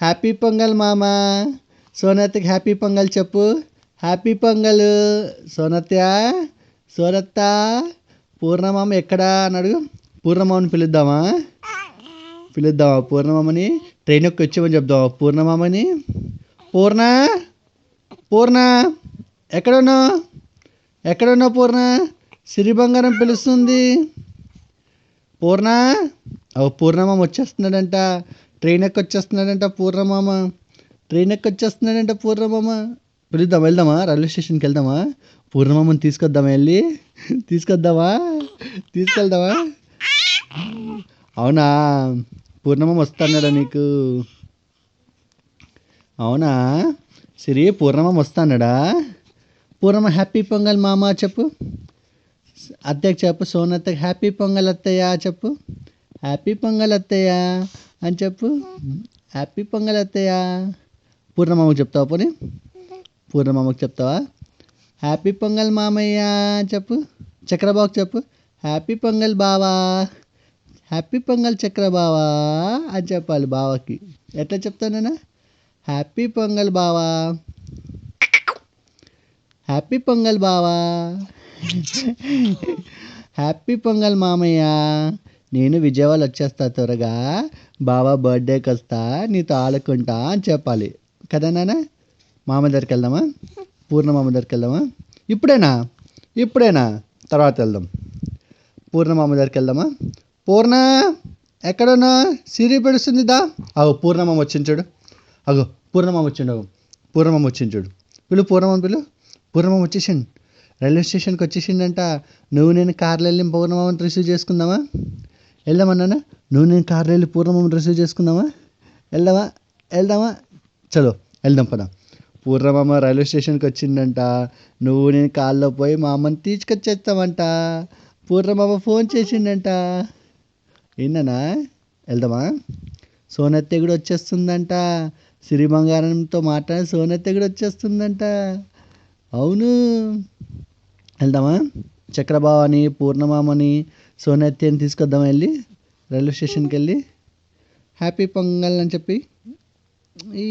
Happy pongal మామ. సోనత్యకి happy pongal చెప్పు. Happy pongal సోనత్య. సోనత్త పూర్ణమామ ఎక్కడా అని అడుగు. పూర్ణమామని పిలుద్దామా పూర్ణమామని? ట్రైన్ ఎక్కి వచ్చామని చెప్దామా పూర్ణమామని? పూర్ణ పూర్ణ ఎక్కడున్నావు పూర్ణ? సిరి బంగారం పిలుస్తుంది. పూర్ణ పూర్ణమామ వచ్చేస్తున్నాడంట. ట్రైన్ ఎక్కి వచ్చేస్తున్నాడంట పూర్ణమామ. వెళ్దామా రైల్వే స్టేషన్కి వెళ్దామా? పూర్ణమామని తీసుకెళ్దామా? అవునా? పూర్ణమామ వస్తున్నాడా నీకు? అవునా సిరి? పూర్ణమామ వస్తున్నాడా? పూర్ణమ హ్యాపీ పొంగల్ మామ చెప్పు. అత్తయ్యకి చెప్పు. సోనత్తకి హ్యాపీ పొంగల్ అత్తయ్య చెప్పు. హ్యాపీ పొంగల్ అత్తయ్య అని చెప్పు. హ్యాపీ పొంగల్ అత్తయ్య. పూర్ణమామకు చెప్తావా? పోనీ పూర్ణమామకు చెప్తావా? హ్యాపీ పొంగల్ మామయ్య చెప్పు. చక్రబాబుకి చెప్పు. హ్యాపీ పొంగల్ బావా. హ్యాపీ పొంగల్ చక్ర బావా అని చెప్పాలి బావకి. ఎట్లా చెప్తానన్నా? హ్యాపీ పొంగల్ బావా. హ్యాపీ పొంగల్ బావా. హ్యాపీ పొంగల్ మామయ్య. నేను విజయవాడ వచ్చేస్తా త్వరగా. బావా బర్త్డేకి వస్తా, నీతో ఆడుకుంటా అని చెప్పాలి కదా నాన్న? మామ దగ్గరికి వెళ్దామా? పూర్ణమామ దగ్గరికి వెళ్దామా? ఇప్పుడేనా? తర్వాత వెళ్దాం. పూర్ణమామ దగ్గరికి వెళ్దామా? పూర్ణ ఎక్కడున్నా? సిరి పెడుస్తుంది దా. పూర్ణమామ వచ్చింది చూడు. పూర్ణమామ వచ్చిండు చూడు. పూర్ణమామ వచ్చేసిండు. రైల్వే స్టేషన్కి వచ్చేసిండంట. నువ్వు నేను కార్లో వెళ్ళి పూర్ణమామని రిసీవ్ చేసుకుందామా? వెళ్దామా నాన్న? నువ్వు నేను కార్లో వెళ్ళి పూర్ణమామని రిసీవ్ చేసుకుందామా? వెళ్దామా? చలో వెళ్దాం పద. పూర్ణమామ రైల్వే స్టేషన్కి వచ్చిండంట. నువ్వు నేను కార్లో పోయి మా అమ్మని తీసుకొచ్చేస్తామంట. పూర్ణమామ ఫోన్ చేసిండంట. ఏంటన్నా? వెళ్దామా? సోనత్య కూడా వచ్చేస్తుందంట. సిరి బంగారంతో మాట్లాడి సోనత్య కూడా వచ్చేస్తుందంట. అవును. వెళ్దామా? చక్రబావని, పూర్ణమామని, సోనత్యని తీసుకొద్దామా వెళ్ళి రైల్వే స్టేషన్కి వెళ్ళి హ్యాపీ పొంగల్ అని చెప్పి. ఈ